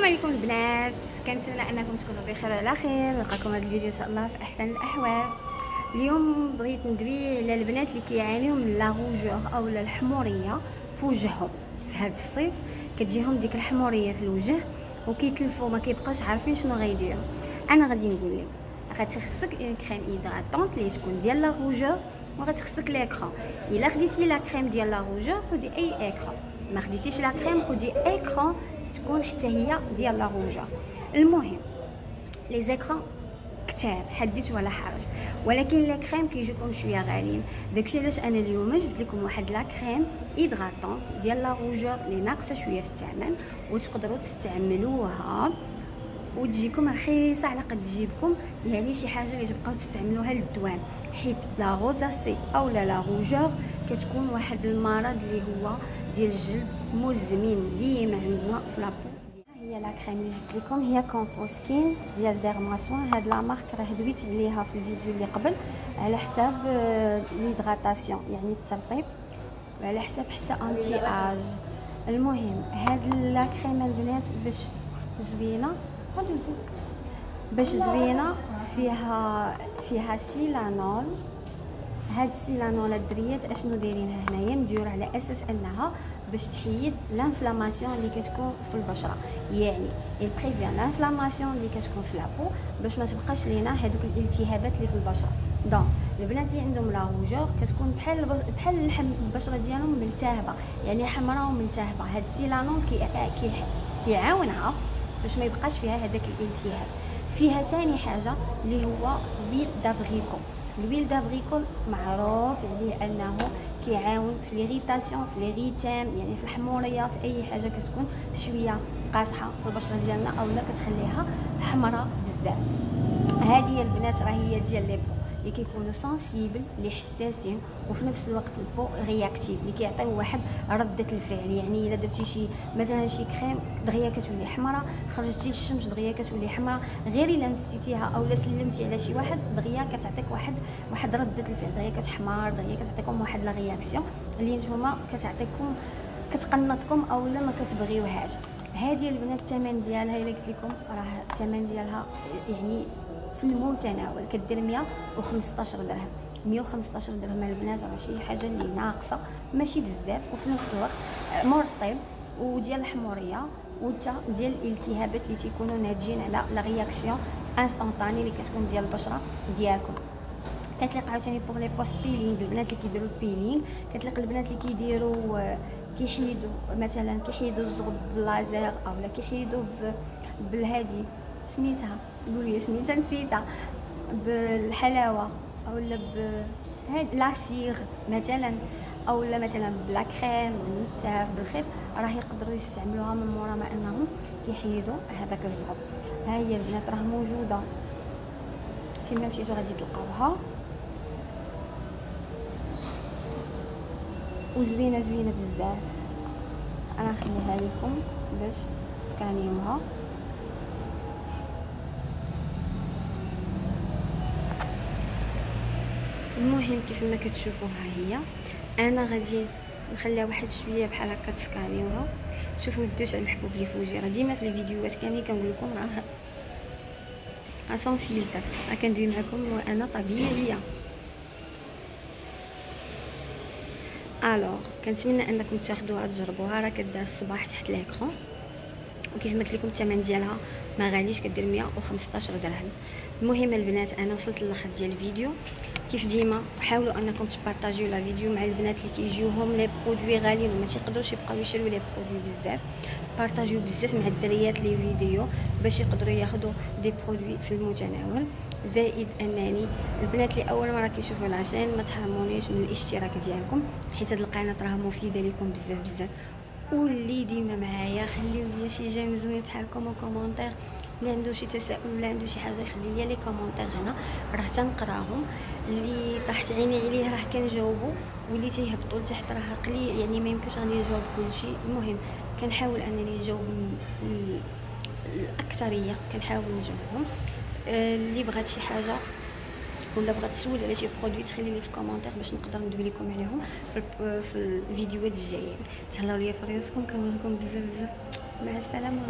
عليكم البنات، كنتمنى انكم تكونوا بخير وعلى خير. نلقاكم هذا الفيديو ان شاء الله في احسن الاحوال. اليوم بغيت ندوي على البنات اللي كيعانيو من لا روجور او الحموريه في وجههم. في هذا الصيف كتجيهم ديك الحموريه في الوجه وكيتلفوا ما كيبقاوش عارفين شنو غيديروا. انا غادي نقول لك غتخصك اون كريم هيدراتونط اللي تكون ديال لا روجور، وغتخصك لاكرون. الا خديتي لا كريم ديال لا روجور خدي اي اكرون، ما خديتيش لا كريم خدي اكرون تكون حتى هي ديال لا روجور. المهم لي زيكرون كتار حديت ولا حرج، ولكن لي كريم كيجيكم شويه غاليين. داكشي علاش انا اليوم جبت لكم واحد لا كريم هيدراتونط ديال لا روجور اللي ناقصه شويه في الثمن، وتقدروا تستعملوها وتجيكم رخيصه على قد تجيبكم. يعني شي حاجه اللي تبقاو تستعملوها للدوام، حيت لا غوزاسي او لا روجور كتكون واحد المرض اللي هو ديال الجلد مزمن ديما عندنا في لابو. هي لا كريم اللي جبت لكم هي كونفوسكين ديال ديرماسوان. هاد لا مارك راه دويت عليها في الفيديو اللي قبل على حساب ليدغاتاسيون يعني الترطيب، وعلى حساب حتى انتي اج. المهم هاد لا كريم البنات باش زوينه فيها سيلانول. هاد السيلانول الدريات اشنو دايرينها هنايا مديور على اساس انها باش تحيد لانفلاماسيون اللي كتكون في البشره، يعني البريفيان لانفلاماسيون اللي كتكون في لابو باش ما تبقاش لينا هذوك الالتهابات اللي في البشره. دونك البنات اللي عندهم لا روجور كتكون بحال البشره ديالهم ملتهبه، يعني حمراء وملتهبه. هاد السيلانول كيعاونها باش ما يبقاش فيها هذاك الالتهاب. فيها تاني حاجه اللي هو ويل دابغيكول. الويل دابغيكول معروف عليه انه كيعاون في ليريتاسيون، في ليريتام، يعني في الحموريه، في اي حاجه كتكون شويه قاصحه في البشره ديالنا اولا كتخليها حمراء بزاف. هذه البنات راه هي ديال لي بو اللي كيكونوا سنسيبل، اللي حساسين، وفي نفس الوقت البو رياكتيف اللي كيعطيو واحد رده الفعل. يعني الا درتي شي مثلا شي كريم دغيا كتولي حمراء، خرجتي للشمس دغيا كتولي حمراء، غير الا مسيتيها اولا سلمتي على شي واحد دغيا كتعطيك واحد رده الفعل، دغيا كتحمر، دغيا كتعطيكم واحد لا رياكسيون اللي نتوما كتعطيكم كتقنطكم اولا ما كتبغيوهاش. هذه البنات الثمن ديالها الا قلت لكم راه الثمن ديالها يعني في المتناول، كدير 115 درهم. 115 درهم البنات راه شي حاجه اللي ناقصه ماشي بزاف، وفي نفس الوقت مرطب وديال الحموريه وتا ديال الالتهابات اللي تيكونوا ناتجين على لا رياكسيون انستانطاني اللي كتكون ديال البشره ديالكم. كتليق عاوتاني بوغ لي بوست بيلينغ البنات اللي كيديروا البيلينغ، كتليق البنات اللي كيديروا كيحيدوا مثلا كيحيدوا الزغب باللازير اولا كيحيدوا بالهادي سميتها قولوا لي سميتها نسيتها بالحلاوه اولا بهاد لاسيغ مثلا، اولا مثلا بلا كريم بالنتاف بالخيط، راه يقدروا يستعملوها من مورا ما انهم كيحيدوا هذاك الزغب. ها هي البنات راه موجوده فيما مشيتو غادي تلقاوها، وزوينه بزاف. انا نخليها لكم باش تسكانيوها. المهم كيف ما كتشوفوها هي انا غادي نخليها واحد شويه بحال هكا تسكانيوها. شوفوا ما ديوش على الحبوب اللي في وجهي، راه ديما في الفيديوهات كاملين كنقول لكم راه سون فيلتر، راه كندوي معكم وانا طبيعيه. الوغ كنتمنى انكم تاخذوها تجربوها. راه كدار الصباح تحت لاكرون، وكيف ما قلت لكم الثمن ديالها ما غاليش، كدير 115 درهم. المهم البنات انا وصلت للاخر ديال الفيديو. كيف ديما حاولوا انكم تبارطاجيو لا فيديو مع البنات اللي كيجيوهم لي برودوي غاليين وما تيقدروش يبقاو يشريو لي برودوي بزاف. بارطاجيو بزاف مع الدريات لي فيديو باش يقدروا ياخذوا دي برودوي في المتناول. زائد انني البنات اللي اول مره كيشوفوا العشان ما تحرمونيش من الاشتراك ديالكم، حيت هاد القناه راه مفيده لكم بزاف. واللي ديما معايا خليو لي شي جيم زوين بحالكم وكومونتير. اللي عنده شي تساؤل ولا عنده شي حاجه يخلي لي كومونتير، هنا راه تنقراهم. اللي طاحت عيني عليه راه كنجاوبو، واللي تيهبطوا لتحت راه قليل، يعني ما يمكنش غادي نجاوب كلشي. المهم كنحاول انني نجاوب الاكثريه، كنحاول نجاوبهم. اللي بغات شي حاجه ولا بغات تسول على شي برودوي تخلي لي في الكومونتير باش نقدر ندوي لكم عليهم في الفيديوهات الجايين. تهلاو ليا في راسكم، كنقول لكم بزاف. مع السلامه.